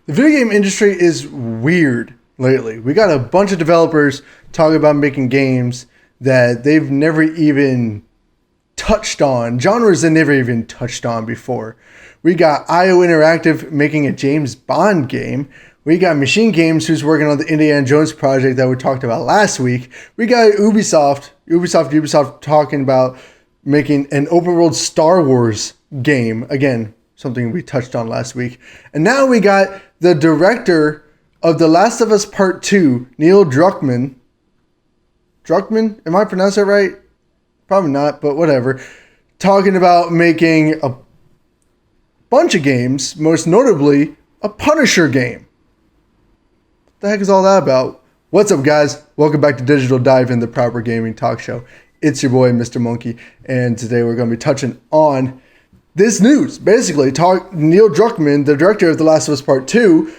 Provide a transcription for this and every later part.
The video game industry is weird lately. We got a bunch of developers talking about making games that they've never even touched on, genres they never even touched on before. We got IO Interactive making a James Bond game. We got Machine Games, who's working on the Indiana Jones project that we talked about last week. We got Ubisoft talking about making an open world Star Wars game. Again, something we touched on last week. And now we got the director of The Last of Us Part 2, Neil Druckmann. Druckmann? Am I pronouncing it right? Probably not, but whatever. Talking about making a bunch of games, most notably a Punisher game. What the heck is all that about? What's up, guys? Welcome back to Digital Dive in the Proper Gaming Talk Show. It's your boy, Mr. Monkey, and today we're going to be touching on this news. Basically, Neil Druckmann, the director of The Last of Us Part 2,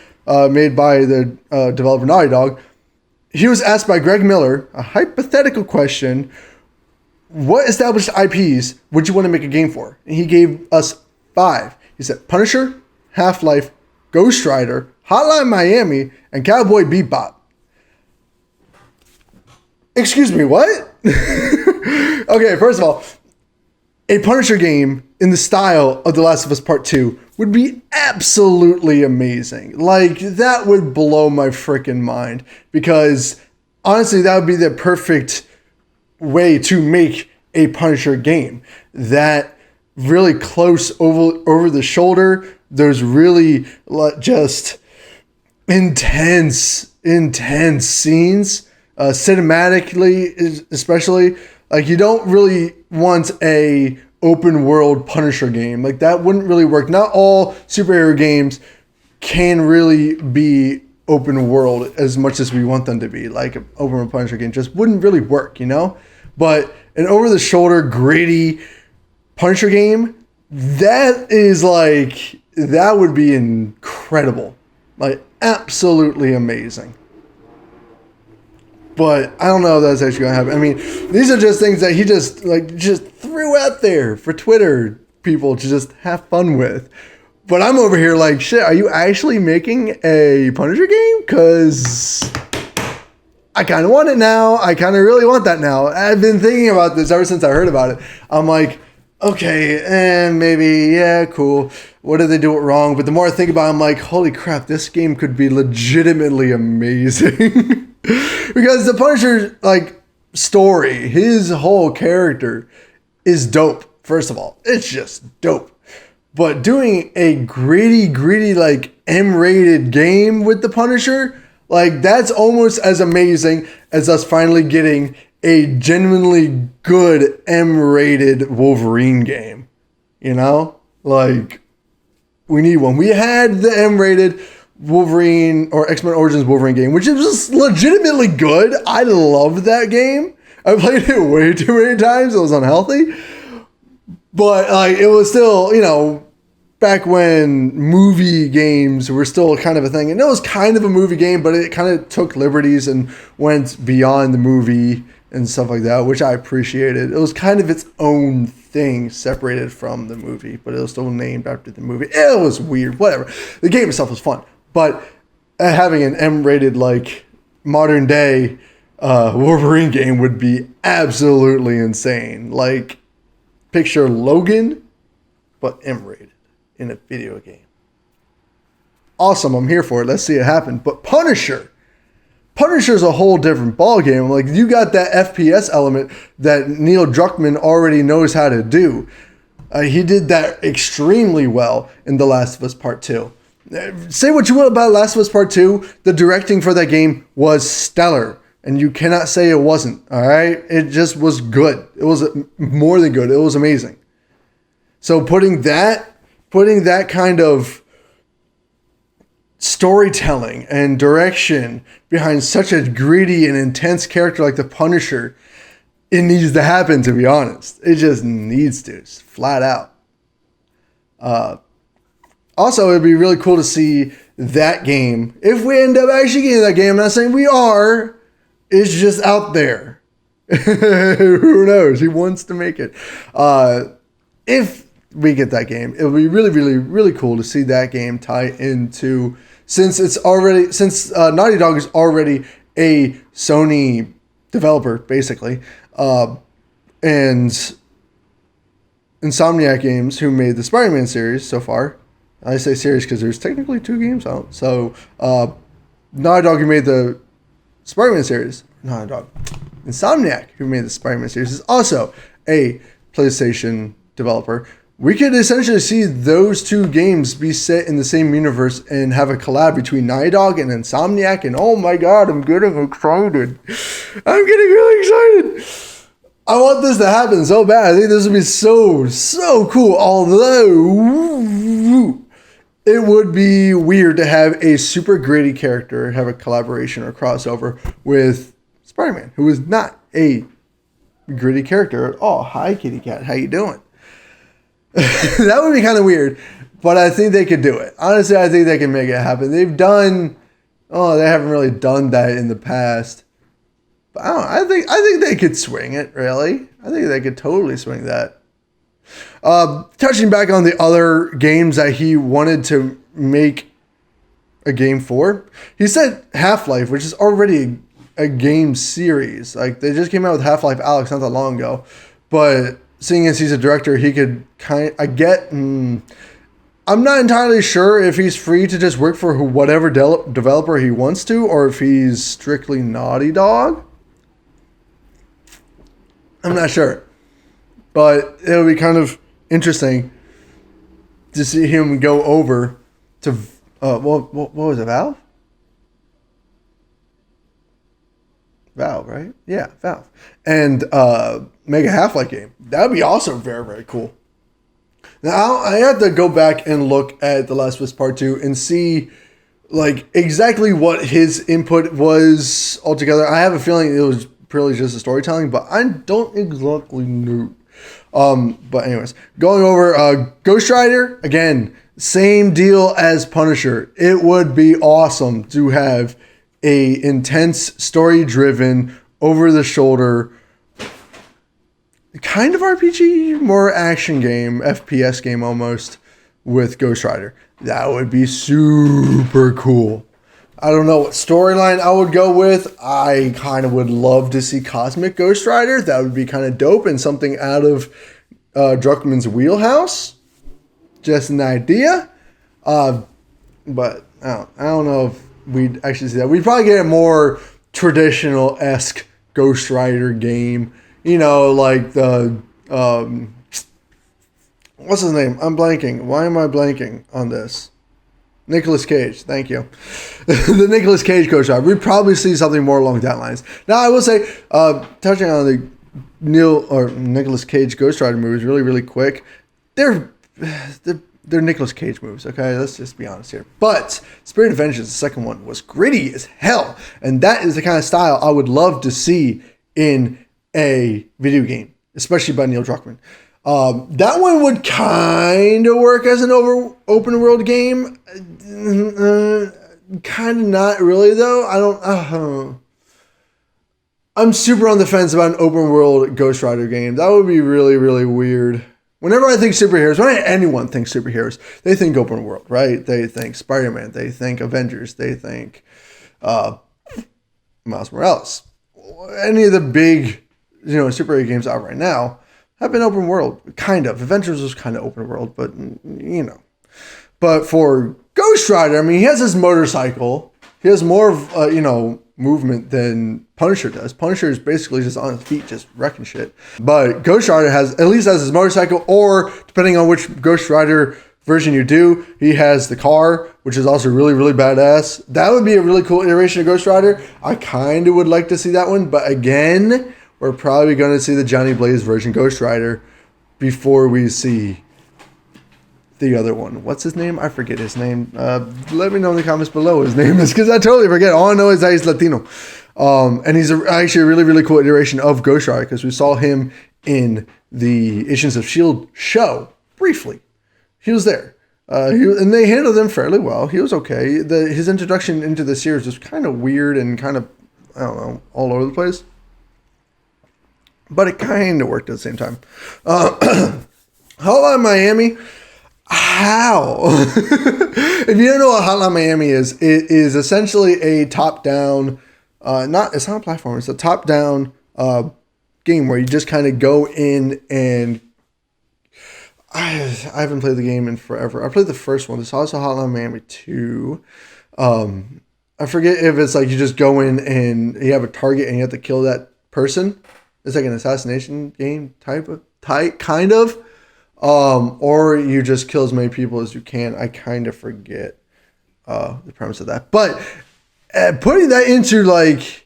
made by the developer Naughty Dog, he was asked by Greg Miller a hypothetical question: what established IPs would you want to make a game for? And he gave us 5. He said Punisher, Half-Life, Ghost Rider, Hotline Miami, and Cowboy Bebop. Excuse me, what? Okay, first of all, a Punisher game in the style of The Last of Us Part 2 would be absolutely amazing. Like, that would blow my freaking mind. Because, honestly, that would be the perfect way to make a Punisher game. That really close over the shoulder. There's really just intense scenes. Cinematically, especially. Like, you don't really want a open world Punisher game. Like, that wouldn't really work. Not all superhero games can really be open world as much as we want them to be. Like, an open world Punisher game just wouldn't really work, you know? But an over the shoulder, gritty Punisher game, that would be incredible. Like, absolutely amazing. But I don't know if that's actually going to happen. I mean, these are just things that he just threw out there for Twitter people to just have fun with. But I'm over here like, shit, are you actually making a Punisher game? Because I kind of want it now. I kind of really want that now. I've been thinking about this ever since I heard about it. I'm like, okay, maybe, yeah, cool. What did they do it wrong? But the more I think about it, I'm like, holy crap, this game could be legitimately amazing. Because the Punisher, story, his whole character is dope, first of all. It's just dope. But doing a gritty, M-rated game with the Punisher, that's almost as amazing as us finally getting a genuinely good M-rated Wolverine game. You know? We need one. We had the M-rated Wolverine or X-Men Origins Wolverine game, which is legitimately good. I loved that game. I played it way too many times. It was unhealthy. But it was still, back when movie games were still kind of a thing. And it was kind of a movie game, but it kind of took liberties and went beyond the movie and stuff like that, which I appreciated. It was kind of its own thing separated from the movie, but it was still named after the movie. It was weird, whatever. The game itself was fun. But having an M-rated, modern day Wolverine game would be absolutely insane. Picture Logan, but M-rated in a video game. Awesome, I'm here for it. Let's see it happen. But Punisher's a whole different ballgame. You got that FPS element that Neil Druckmann already knows how to do. He did that extremely well in The Last of Us Part 2. Say what you will about Last of Us Part 2, the directing for that game was stellar. And you cannot say it wasn't, all right? It just was good. It was more than good. It was amazing. So putting that kind of storytelling and direction behind such a gritty and intense character like the Punisher, it needs to happen, to be honest. It just needs to, just flat out. Also, it'd be really cool to see that game. If we end up actually getting that game, I'm not saying we are. It's just out there. Who knows? He wants to make it. If we get that game. It would be really, really, really cool to see that game tie into, since Naughty Dog is already a Sony developer, basically, and Insomniac Games, who made the Spider-Man series so far. I say series because there's technically 2 games out. So, Naughty Dog, who made the Spider-Man series, Naughty Dog, Insomniac, who made the Spider-Man series, is also a PlayStation developer. We could essentially see those 2 games be set in the same universe and have a collab between Naughty Dog and Insomniac. And oh my god, I'm getting excited. I'm getting really excited. I want this to happen so bad. I think this would be so cool. Although it would be weird to have a super gritty character have a collaboration or crossover with Spider-Man, who is not a gritty character at all. Hi, kitty cat. How you doing? That would be kind of weird, but I think they could do it. Honestly, I think they can make it happen. They haven't really done that in the past. But I think they could swing it, really. I think they could totally swing that. Touching back on the other games that he wanted to make a game for, he said Half-Life, which is already a game series. Like, they just came out with Half-Life Alyx not that long ago, but seeing as he's a director, he could I'm not entirely sure if he's free to just work for whatever developer he wants to, or if he's strictly Naughty Dog. I'm not sure. But it would be kind of interesting to see him go over to, what was it, Valve? Valve, right? Yeah, Valve. And make a Half-Life game. That would be also very, very cool. Now, I have to go back and look at The Last of Us Part 2 and see like exactly what his input was altogether. I have a feeling it was purely just a storytelling, but I don't exactly know. But anyways, going over Ghost Rider, again, same deal as Punisher. It would be awesome to have a intense, story-driven, over-the-shoulder kind of RPG, more action game, FPS game almost, with Ghost Rider. That would be super cool. I don't know what storyline I would go with. I kind of would love to see Cosmic Ghost Rider. That would be kind of dope and something out of Druckmann's wheelhouse. Just an idea. But I don't know if we'd actually see that. We'd probably get a more traditional-esque Ghost Rider game. You know, like the... what's his name? I'm blanking. Why am I blanking on this? Nicolas Cage, thank you. The Nicolas Cage Ghost Rider. We'd probably see something more along that lines. Now, I will say, touching on the Nicolas Cage Ghost Rider movies really, really quick, they're Nicolas Cage movies, okay? Let's just be honest here. But Spirit of Vengeance, the second one, was gritty as hell. And that is the kind of style I would love to see in a video game, especially by Neil Druckmann. That one would kind of work as an open world game. Kind of not really, though. I'm super on the fence about an open world Ghost Rider game. That would be really, really weird. Whenever I think superheroes, when anyone thinks superheroes, they think open world, right? They think Spider-Man, they think Avengers, they think Miles Morales. Any of the big, superhero games out right now have been open world, kind of. Avengers was kind of open world, but, But for Ghost Rider, I mean, he has his motorcycle. He has more of, movement than Punisher does. Punisher is basically just on his feet, just wrecking shit. But Ghost Rider has his motorcycle, or depending on which Ghost Rider version you do, he has the car, which is also really, really badass. That would be a really cool iteration of Ghost Rider. I kind of would like to see that one, but again, we're probably going to see the Johnny Blaze version Ghost Rider before we see the other one. What's his name? I forget his name. Let me know in the comments below his name is, because I totally forget. All I know is that he's Latino. And he's actually a really, really cool iteration of Ghost Rider, because we saw him in the Agents of S.H.I.E.L.D. show briefly. He was there. And they handled him fairly well. He was okay. His introduction into the series was kind of weird and kind of, I don't know, all over the place. But it kind of worked at the same time. Hotline Miami. How? If you don't know what Hotline Miami is, it is essentially a top-down. It's not a platform. It's a top-down game where you just kind of go in and. I haven't played the game in forever. I played the first one. There's also Hotline Miami 2. I forget if it's like you just go in and you have a target and you have to kill that person. It's like an assassination game kind of. Or you just kill as many people as you can. I kind of forget the premise of that. But putting that into like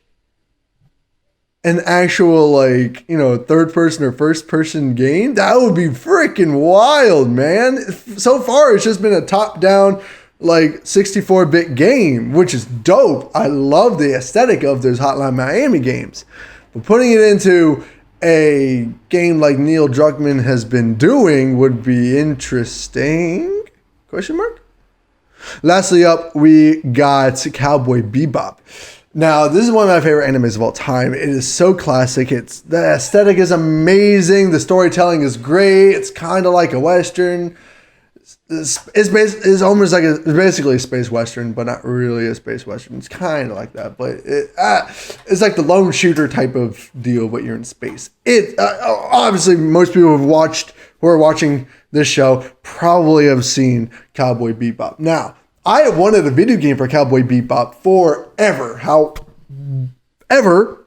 an actual like, third person or first person game, that would be freaking wild, man. So far it's just been a top down like 64-bit game, which is dope. I love the aesthetic of those Hotline Miami games. But putting it into a game like Neil Druckmann has been doing would be interesting. Question mark? Lastly up, we got Cowboy Bebop. Now, this is one of my favorite animes of all time. It is so classic. The aesthetic is amazing. The storytelling is great. It's kind of like a Western. It's basically a space Western, but not really a space Western. It's kind of like that, but it's like the lone shooter type of deal, but you're in space. Obviously, most people who are watching this show probably have seen Cowboy Bebop. Now, I have wanted a video game for Cowboy Bebop forever. However,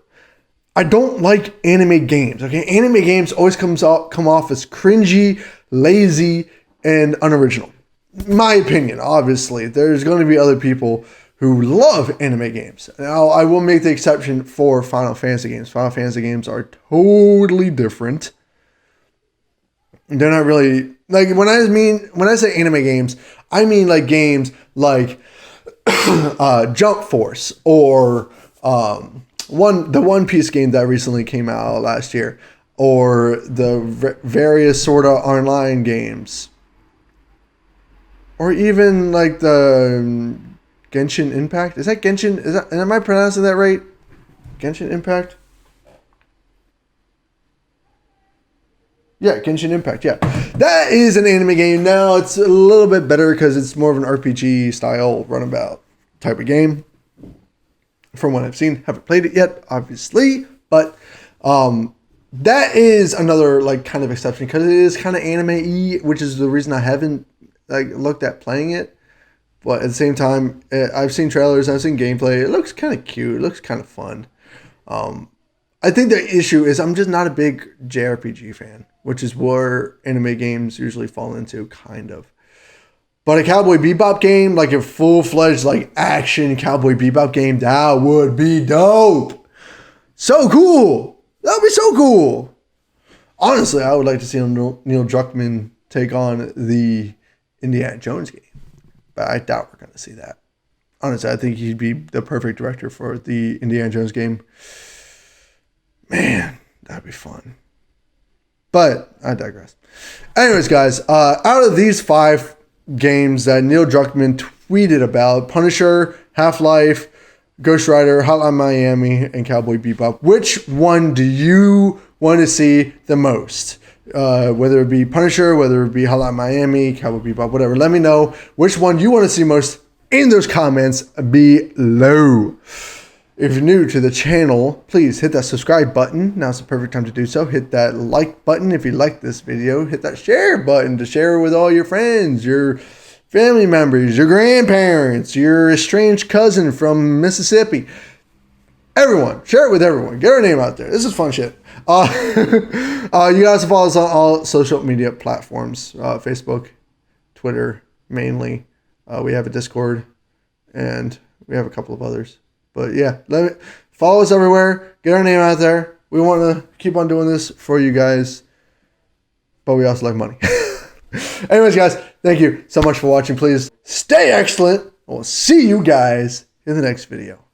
I don't like anime games. Okay, anime games always come off as cringy, lazy, and unoriginal. My opinion, obviously. There's going to be other people who love anime games. Now, I will make the exception for Final Fantasy games. Final Fantasy games are totally different. They're not really like when I say anime games, I mean like games like Jump Force or the One Piece game that recently came out last year, or the various sort of online games, or even like the Genshin Impact. Is that Genshin? Am I pronouncing that right? Genshin Impact? Yeah, Genshin Impact, yeah. That is an anime game. Now, it's a little bit better because it's more of an RPG style runabout type of game. From what I've seen, haven't played it yet, obviously. But that is another like kind of exception because it is kind of anime-y, which is the reason I haven't looked at playing it. But at the same time, I've seen trailers, I've seen gameplay. It looks kind of cute. It looks kind of fun. I think the issue is I'm just not a big JRPG fan, which is where anime games usually fall into, kind of. But a Cowboy Bebop game, like a full-fledged like action Cowboy Bebop game, that would be dope. So cool. That would be so cool. Honestly, I would like to see Neil Druckmann take on the Indiana Jones game. But I doubt we're going to see that. Honestly, I think he'd be the perfect director for the Indiana Jones game. Man, that'd be fun. But I digress. Anyways, guys, out of these 5 games that Neil Druckmann tweeted about, Punisher, Half-Life, Ghost Rider, Hotline Miami, and Cowboy Bebop, which one do you want to see the most? Whether it be Punisher, whether it be Hotline Miami, Cowboy Bebop, whatever. Let me know which one you want to see most in those comments below. If you're new to the channel, please hit that subscribe button. Now's the perfect time to do so. Hit that like button if you like this video. Hit that share button to share with all your friends, your family members, your grandparents, your estranged cousin from Mississippi. Everyone, share it with everyone. Get our name out there. This is fun shit. You guys follow us on all social media platforms. Facebook, Twitter, mainly. We have a Discord, and we have a couple of others. But yeah, follow us everywhere. Get our name out there. We want to keep on doing this for you guys, but we also like money. Anyways, guys, thank you so much for watching. Please stay excellent. We'll see you guys in the next video.